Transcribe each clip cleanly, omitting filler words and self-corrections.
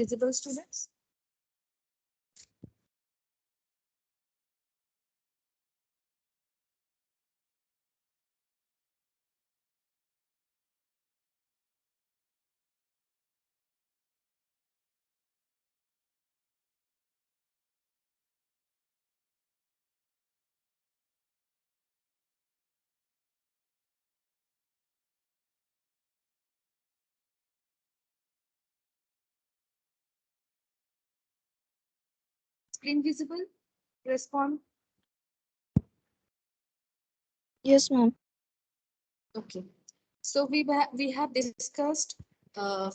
visible, students? Screen visible? Respond. Yes, ma'am. Okay. So we have discussed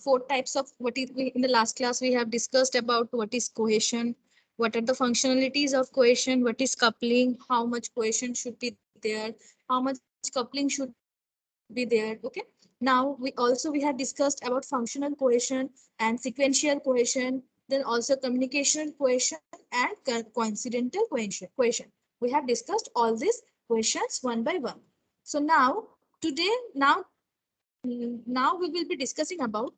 four types of what is in the last class we have discussed about what is cohesion, what are the functionalities of cohesion, what is coupling, how much cohesion should be there, how much coupling should be there. Okay. Now we have discussed about functional cohesion and sequential cohesion, then also communicational cohesion and coincidental cohesion. We have discussed all these questions one by one. So now today now we will be discussing about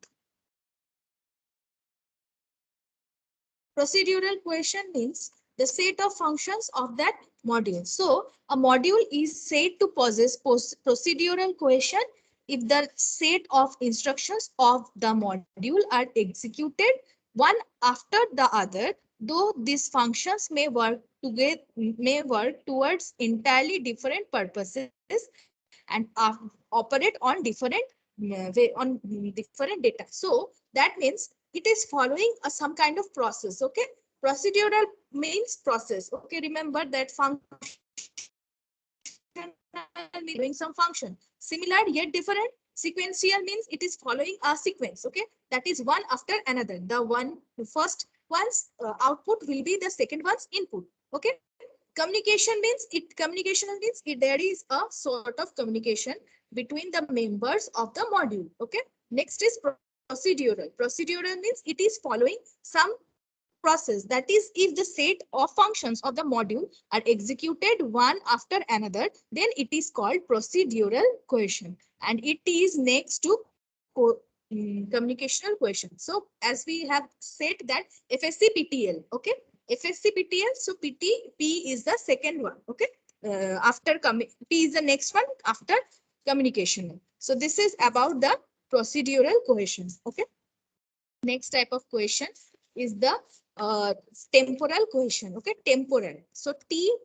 procedural cohesion means the set of functions of that module. So a module is said to possess procedural cohesion if the set of instructions of the module are executed one after the other, though these functions may work towards entirely different purposes and operate on different different data. So that means it is following some kind of process. Okay, procedural means process. Okay, remember that function means doing some function similar yet different. Sequential means it is following a sequence. Okay, that is one after another. The first one's output will be the second one's input. Okay, communication means there is a sort of communication between the members of the module. Okay, next is procedural means it is following some process, that is if the set of functions of the module are executed one after another, then it is called procedural cohesion, and it is next to communicational cohesion. So as we have said that FSC PTL. Okay, FSC PTL. So P is the second one. Okay, after P is the next one after communication. So this is about the procedural cohesion. Okay, next type of cohesion is the uh, temporal cohesion. Okay, temporal. So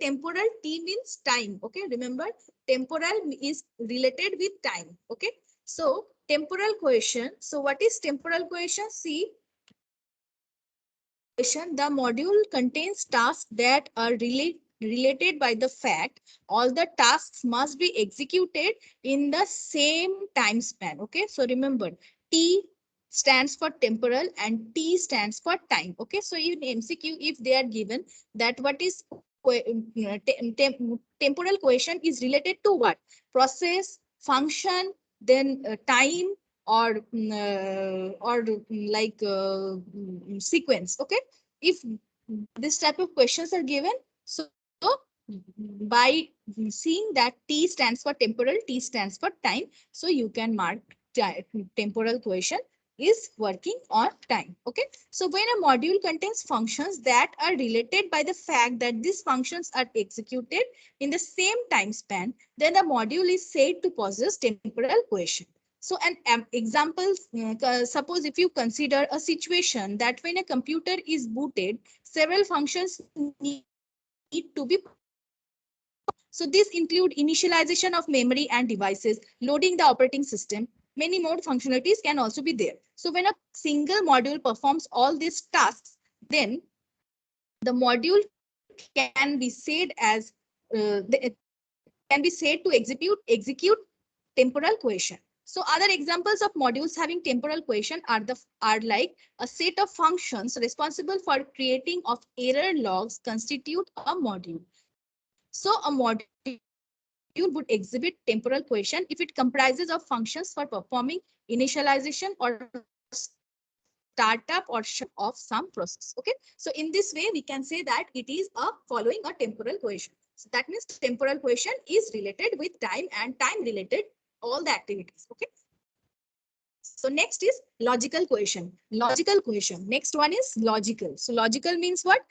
temporal, T means time. Okay, remember temporal is related with time. Okay, so temporal cohesion. So what is temporal cohesion? See, the module contains tasks that are related by the fact all the tasks must be executed in the same time span. Okay, so remember T stands for temporal and T stands for time. Okay, so in MCQ if they are given that what is temporal cohesion is related to what? Process, function, then time, or like sequence. Okay, if this type of questions are given, so by seeing that T stands for temporal, T stands for time, so you can mark temporal cohesion is working on time. Okay, so when a module contains functions that are related by the fact that these functions are executed in the same time span, then the module is said to possess temporal cohesion. So an example, suppose if you consider a situation that when a computer is booted, several functions need to be. So these include initialization of memory and devices, loading the operating system. Many more functionalities can also be there. So when a single module performs all these tasks, then the module can be said as can be said to execute temporal cohesion. So other examples of modules having temporal cohesion are like a set of functions responsible for creating of error logs constitute a module. So a module would exhibit temporal cohesion if it comprises of functions for performing initialization or startup or shutdown of some process. Okay, so in this way we can say that it is following a temporal cohesion. So that means temporal cohesion is related with time and time related all the activities. Okay, so So next is logical cohesion. Logical cohesion. Next one is logical. So logical means what?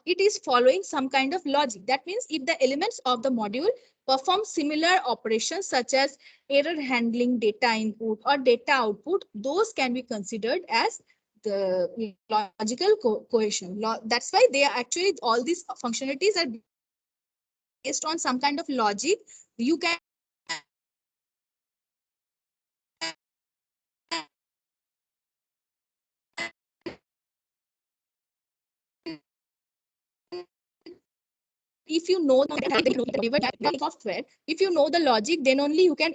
It is following some kind of logic. That means if the elements of the module perform similar operations such as error handling, data input or data output, those can be considered as the logical cohesion. That's why they are actually, all these functionalities are based on some kind of logic. You can if you know the software, if you know the logic, then only you can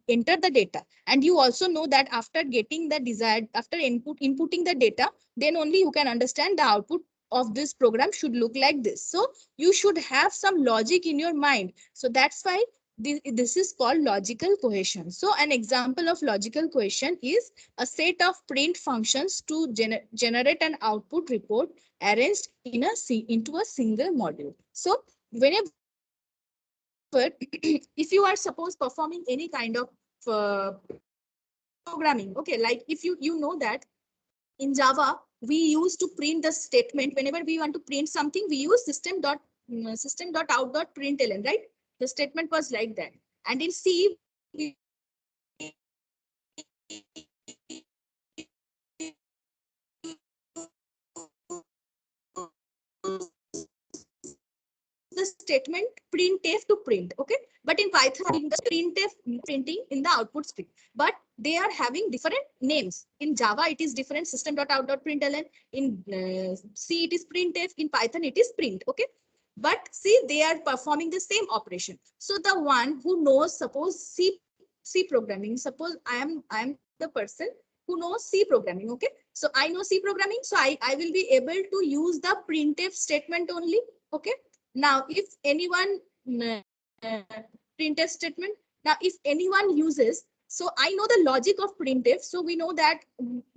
enter the data. And you also know that after getting the desired, after inputting the data, then only you can understand the output of this program should look like this. So you should have some logic in your mind. So that's why this is called logical cohesion. So an example of logical cohesion is a set of print functions to generate an output report arranged in into a single module. So whenever if you are suppose performing any kind of programming, okay, like if you know that in Java we used to print the statement whenever we want to print something, we use system.out.println, right? The statement was like that. And in C we the statement printf to print, okay? But in Python, the printf printing in the output script, but they are having different names. In Java, it is different, system.out.println. In C, it is printf. In Python, it is print, okay? But see, they are performing the same operation. So the one who knows, suppose C programming, suppose I am the person who knows C programming, okay? So I know C programming, so I will be able to use the printf statement only, okay? Now, if anyone printf statement, now if anyone uses, so I know the logic of printf. So we know that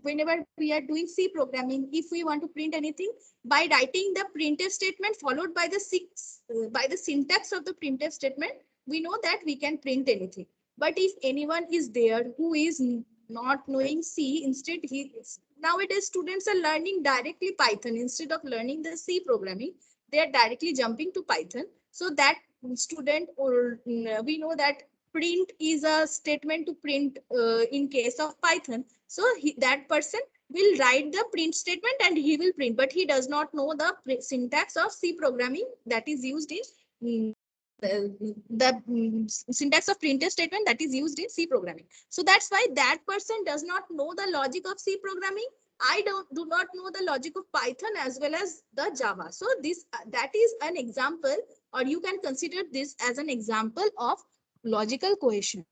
whenever we are doing C programming, if we want to print anything, by writing the printf statement followed by the syntax of the printf statement, we know that we can print anything. But if anyone is there who is not knowing C, instead nowadays students are learning directly Python instead of learning the C programming. They are directly jumping to Python. So that student, or we know that print is a statement to print in case of Python. So that person will write the print statement and he will print, but he does not know the syntax of C programming that is used in the syntax of printf statement that is used in C programming. So that's why that person does not know the logic of C programming. I do not know the logic of Python as well as the Java. So this that is an example, or you can consider this as an example of logical cohesion.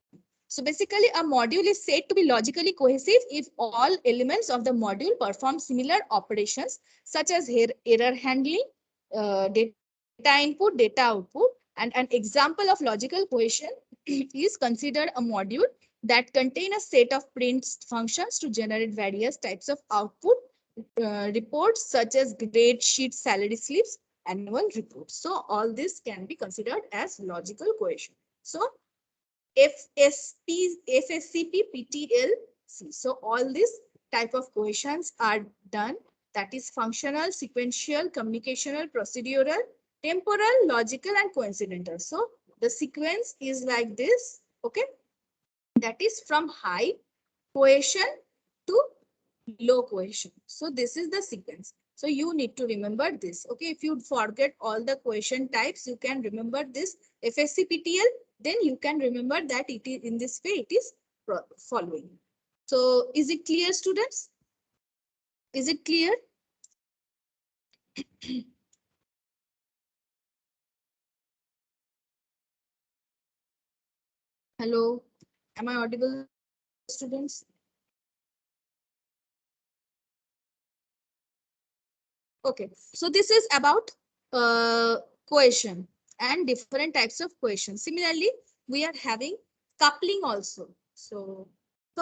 So basically, a module is said to be logically cohesive if all elements of the module perform similar operations such as error handling, data input, data output. And an example of logical cohesion is considered a module that contain a set of print functions to generate various types of output reports such as grade sheet, salary slips, annual reports. So all this can be considered as logical cohesion. So FSP, FSCP, PTLC. So all these type of cohesions are done. That is functional, sequential, communicational, procedural, temporal, logical, and coincidental. So the sequence is like this, okay? That is from high cohesion to low cohesion. So this is the sequence. So you need to remember this. Okay, if you forget all the cohesion types, you can remember this FSCPTL. Then you can remember that it is in this way it is following. So is it clear, students? Is it clear? Hello, am I audible, students? Okay, so this is about cohesion and different types of cohesion. Similarly, we are having coupling also. So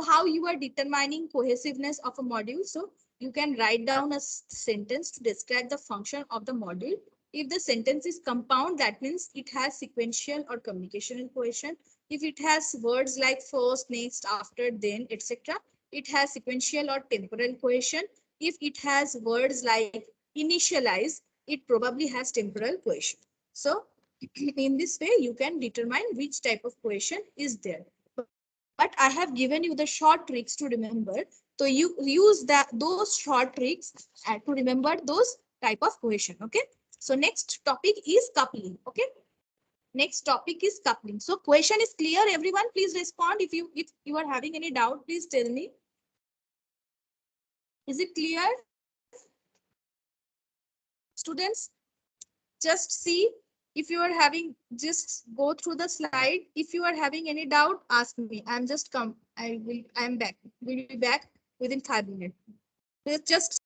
how you are determining cohesiveness of a module? So you can write down a sentence to describe the function of the module. If the sentence is compound, that means it has sequential or communicational cohesion. If it has words like first, next, after, then, etc., it has sequential or temporal cohesion. If it has words like initialize, it probably has temporal cohesion. So in this way, you can determine which type of cohesion is there. But I have given you the short tricks to remember. So you use those short tricks to remember those type of cohesion. Okay. So next topic is coupling. Okay. Next topic is coupling. So question is clear, everyone. Please respond. If you are having any doubt, please tell me. Is it clear? Students, just see if you are having, just go through the slide. If you are having any doubt, ask me. I'm back. We'll be back within 5 minutes. Just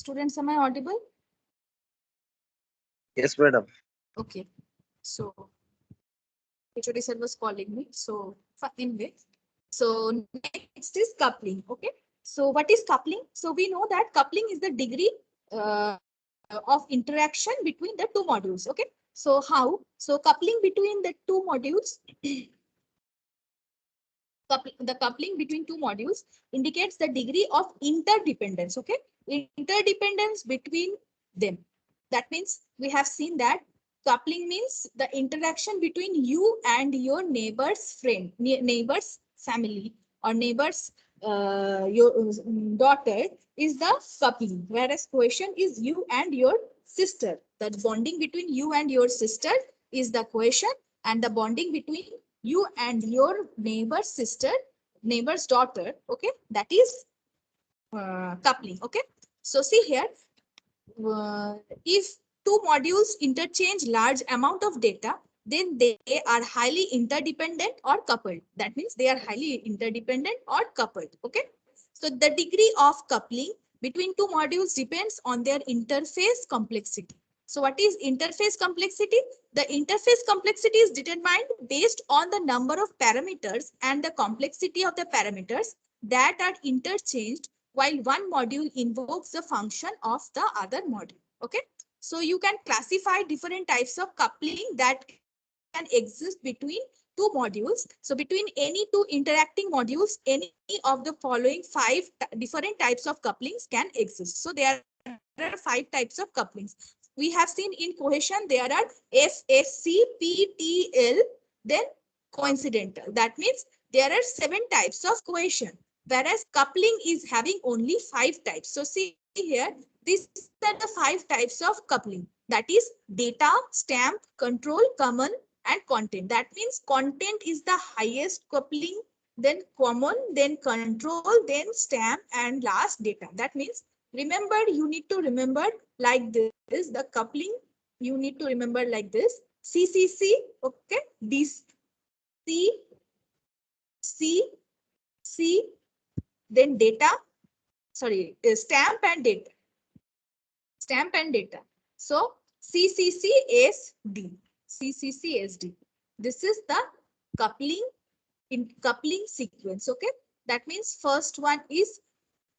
Students, am I audible? Yes, madam. Okay. So HOD sir was calling me. So anyway, so next is coupling. Okay. So what is coupling? So we know that coupling is the degree of interaction between the two modules. Okay. So how? So coupling between the two modules, the coupling between two modules indicates the degree of interdependence. Okay. Interdependence between them. That means we have seen that coupling means the interaction between you and your neighbor's friend, neighbor's family, or neighbor's your daughter is the coupling, whereas cohesion is you and your sister. The bonding between you and your sister is the cohesion, and the bonding between you and your neighbor's sister, neighbor's daughter, okay, that is coupling. Okay, so see here, if two modules interchange large amount of data, then they are highly interdependent or coupled. That means they are highly interdependent or coupled. Okay, so the degree of coupling between two modules depends on their interface complexity. So what is interface complexity? The interface complexity is determined based on the number of parameters and the complexity of the parameters that are interchanged while one module invokes the function of the other module. Okay, so you can classify different types of coupling that can exist between two modules. So between any two interacting modules, any of the following five different types of couplings can exist. So there are five types of couplings. We have seen in cohesion there are FSC, PTL, then coincidental. That means there are 7 types of cohesion, whereas coupling is having only 5 types. So see here, these are the 5 types of coupling. That is data, stamp, control, common, and content. That means content is the highest coupling, then common, then control, then stamp, and last data. That means remember, you need to remember like this, the coupling, you need to remember like this. CCC, okay, this C, C, C, then data, sorry, stamp and data. Stamp and data. So CCCSD. CCCSD. This is the coupling in coupling sequence. Okay. That means first one is,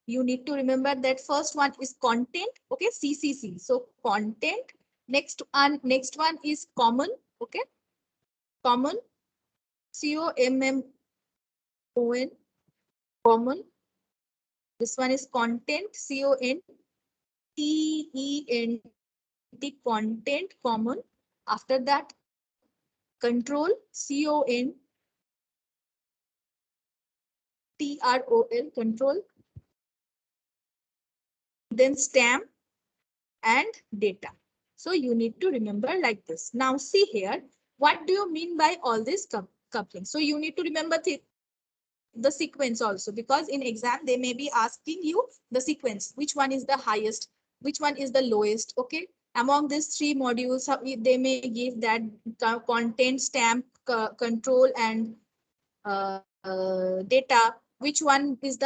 you need to remember that first one is content. Okay. CCC. So content. Next one is common. Okay. Common. COMMON. Common. This one is content. CONTENT, content, common. After that, control, CONTROL, control. Then stamp and data. So you need to remember like this. Now see here, what do you mean by all this coupling? So you need to remember the sequence also, because in exam they may be asking you the sequence, which one is the highest, which one is the lowest. Okay, among these 3 modules they may give that content, stamp, control, and data, which one is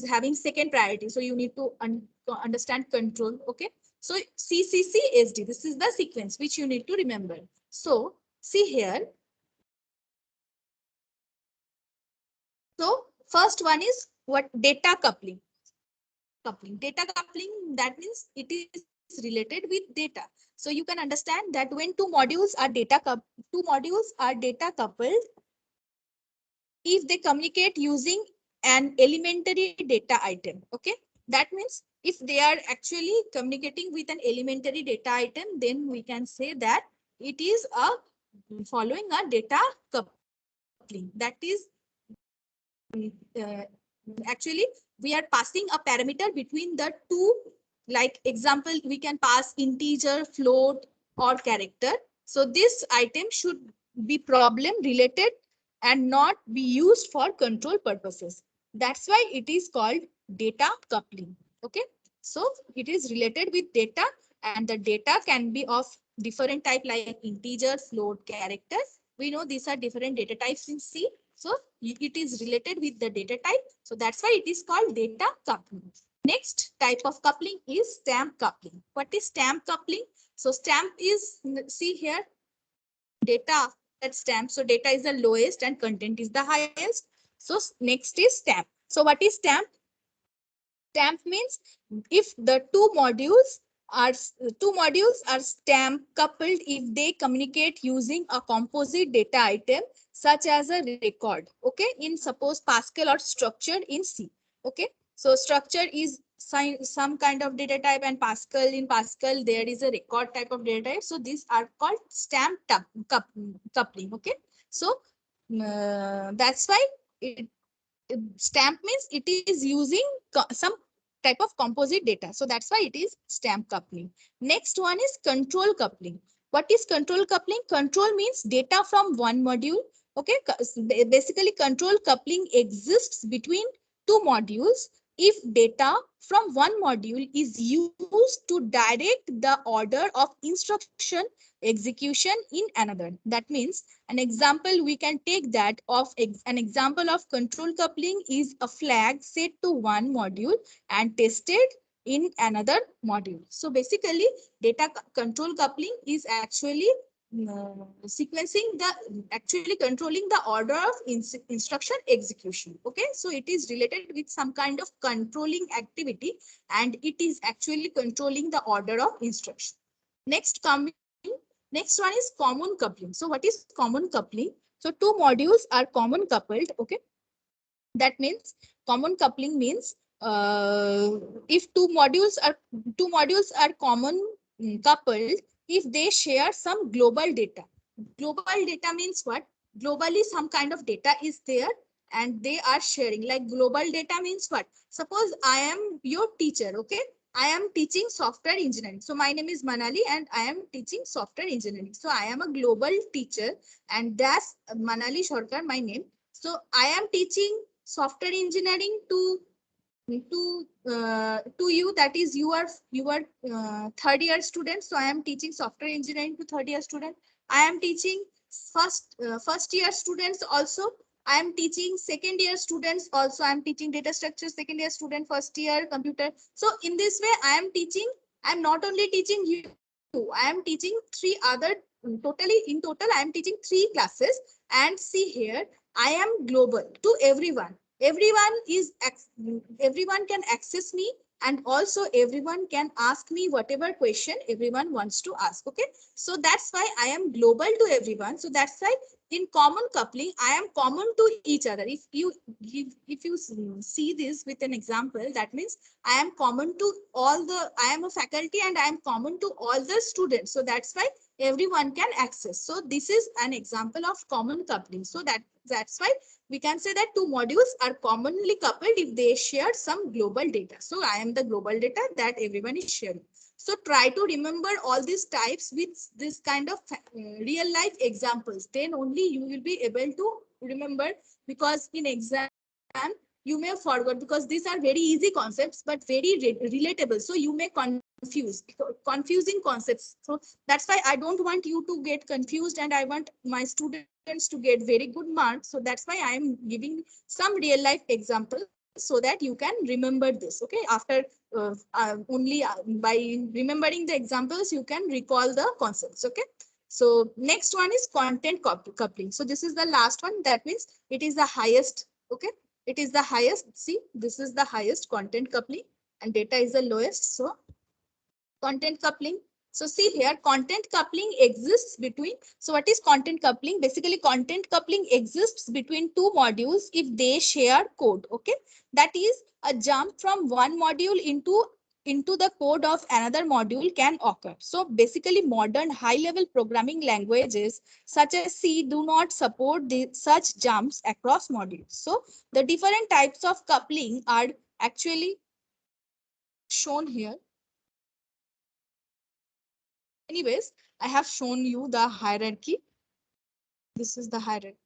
having second priority. So you need to understand control. Okay, so CCCSD, this is the sequence which you need to remember. So see here, so first one is what? Data coupling. Data coupling, that means it is related with data. So you can understand that when two modules are data coupled, if they communicate using an elementary data item. Okay, that means if they are actually communicating with an elementary data item, then we can say that it is a following a data coupling. That is actually we are passing a parameter between the two. Like example, we can pass integer, float, or character. So this item should be problem related and not be used for control purposes. That's why it is called data coupling. Okay, so it is related with data, and the data can be of different type like integer, float, character. We know these are different data types in C. So it is related with the data type. So that's why it is called data coupling. Next type of coupling is stamp coupling. What is stamp coupling? So stamp is, see here, data that stamp. So data is the lowest and content is the highest. So next is stamp. So what is stamp? Stamp means if the two modules are stamp coupled if they communicate using a composite data item such as a record. Okay, in suppose Pascal or structure in C. Okay, so structure is some kind of data type, and Pascal there is a record type of data type. So these are called stamp coupling. Okay, so that's why it stamp means it is using some type of composite data. So that's why it is stamp coupling. Next one is control coupling. What is control coupling? Control means data from one module. Okay, basically control coupling exists between two modules if data from one module is used to direct the order of instruction execution in another. That means an example we can take that of an example of control coupling is a flag set to one module and tested in another module. So basically data control coupling is actually sequencing actually controlling the order of instruction execution. Okay, so it is related with some kind of controlling activity, and it is actually controlling the order of instruction. Next one is common coupling. So what is common coupling? So two modules are common coupled. Okay, that means common coupling means if two modules are common coupled if they share some global data. Global data means what? Globally some kind of data is there and they are sharing. Like global data means what? Suppose I am your teacher. Okay, I am teaching software engineering. So my name is Manali and I am teaching software engineering. So I am a global teacher and that's Manali Sarkar, my name. So I am teaching software engineering to you, that is you are third year student. So I am teaching software engineering to third year student. I am teaching first year students also. I am teaching second year students also. I am teaching data structure second year student, first year computer. So in this way I am teaching. I am not only teaching you, I am teaching three other. In total I am teaching three classes. And see here, I am global to everyone. Everyone can access me, and also everyone can ask me whatever question everyone wants to ask. Okay, so that's why I am global to everyone. So that's why in common coupling I am common to each other. If you see this with an example, that means I am common to I am a faculty and I am common to all the students. So that's why everyone can access. So this is an example of common coupling. So that's why we can say that two modules are commonly coupled if they share some global data. So I am the global data that everyone is sharing. So try to remember all these types with this kind of real life examples. Then only you will be able to remember, because in exam you may forget, because these are very easy concepts but very relatable. So you may confusing concepts. So that's why I don't want you to get confused, and I want my students to get very good marks. So that's why I am giving some real life examples so that you can remember this. Okay, after only by remembering the examples you can recall the concepts. Okay, so next one is content coupling. So this is the last one. That means it is the highest. Okay, it is the highest. See, this is the highest content coupling and data is the lowest. So content coupling. So see here, content coupling exists between. So what is content coupling? Basically, content coupling exists between two modules if they share code. Okay, that is a jump from one module into the code of another module can occur. So basically, modern high-level programming languages such as C do not support such jumps across modules. So the different types of coupling are actually shown here. Anyways, I have shown you the hierarchy. This is the hierarchy.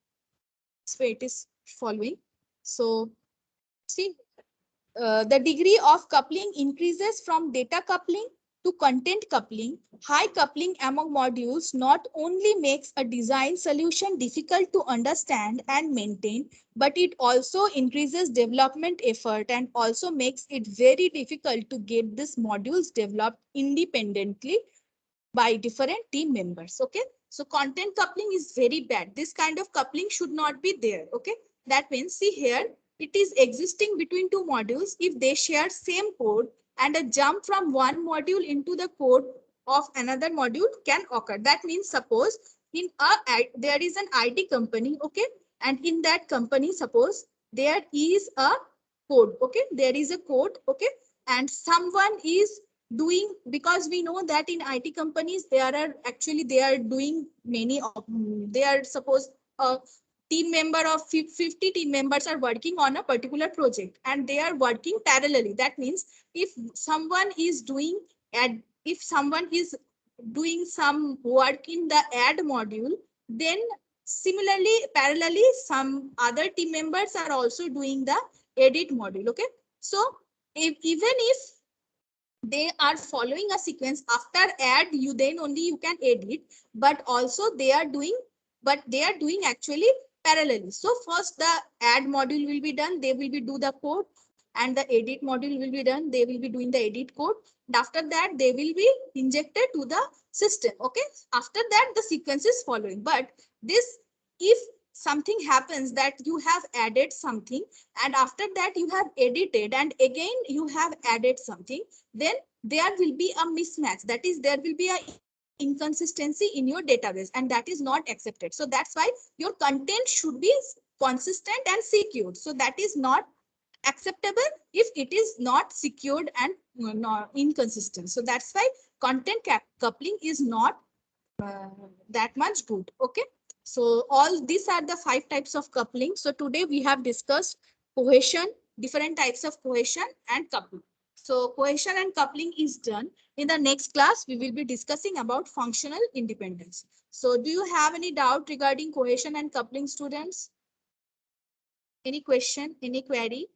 So it is following. So see, the degree of coupling increases from data coupling to content coupling, high coupling among modules not only makes a design solution difficult to understand and maintain, but it also increases development effort and also makes it very difficult to get these modules developed independently by different team members. Okay, so content coupling is very bad. This kind of coupling should not be there. Okay, that means, see here, it is existing between two modules if they share same code, and a jump from one module into the code of another module can occur. That means, suppose in there is an IT company. Okay, and in that company, suppose there is a code. Okay, there is a code. Okay, and someone is doing, because we know that in IT companies there are actually they are doing many of, they are, suppose a team member of 50 team members are working on a particular project and they are working parallelly. That means if someone is doing ad, if someone is doing some work in the add module, then similarly parallelly some other team members are also doing the edit module. Okay, so even if they are following a sequence, after add you then only you can edit, but also they are doing, but they are doing actually parallelly. So first the add module will be done, they will be do the code, and the edit module will be done, they will be doing the edit code, and after that they will be injected to the system. Okay, after that the sequence is following. But this, if something happens that you have added something and after that you have edited and again you have added something, then there will be a mismatch. That is, there will be a inconsistency in your database, and that is not accepted. So that's why your content should be consistent and secured. So that is not acceptable if it is not secured and not inconsistent. So that's why content coupling is not that much good. Okay, so all these are the 5 types of coupling. So today we have discussed cohesion, different types of cohesion and coupling. So cohesion and coupling is done. In the next class we will be discussing about functional independence. So do you have any doubt regarding cohesion and coupling, students? Any question, any query?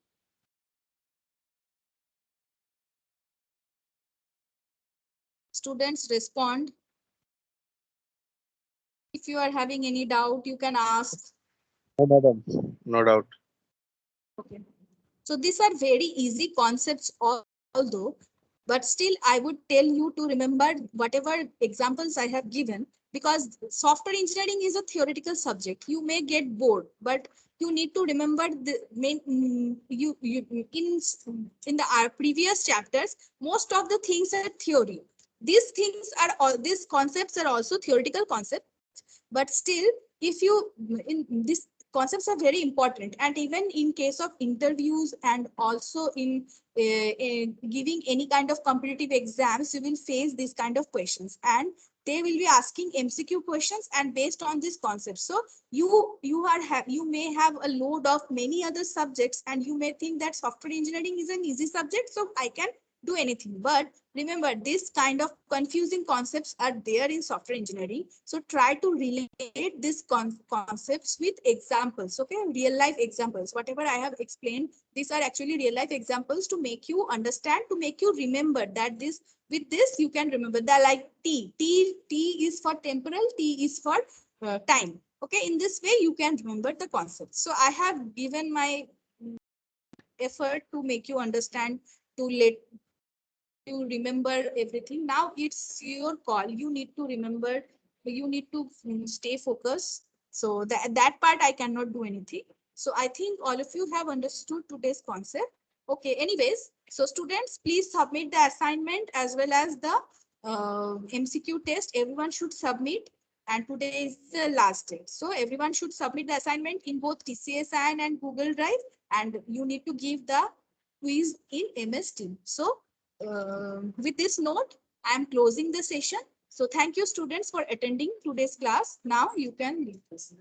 Students, respond. If you are having any doubt, you can ask. No, madam. No doubt. Okay. So these are very easy concepts, although, but still I would tell you to remember whatever examples I have given, because software engineering is a theoretical subject. You may get bored, but you need to remember the main, you in the our previous chapters, most of the things are theory. These things are all, these concepts are also theoretical concepts, but still if you, in these concepts are very important, and even in case of interviews and also in giving any kind of competitive exams, you will face these kind of questions, and they will be asking MCQ questions and based on this concept. So you may have a load of many other subjects and you may think that software engineering is an easy subject, so I can do anything. But remember, this kind of confusing concepts are there in software engineering. So try to relate these concepts with examples. Okay, real life examples. Whatever I have explained, these are actually real life examples to make you understand, to make you remember that this, with this you can remember that, like T is for temporal, T is for time. Okay, in this way you can remember the concept. So I have given my effort to make you understand, to let you remember everything. Now it's your call. You need to remember, you need to stay focused. So that part I cannot do anything. So I think all of you have understood today's concept. Okay, anyways, so students, please submit the assignment as well as the MCQ test. Everyone should submit, and today is the last day. So everyone should submit the assignment in both TCSIN and Google Drive, and you need to give the quiz in MS Team. So with this note, I am closing the session. So thank you, students, for attending today's class. Now you can leave this.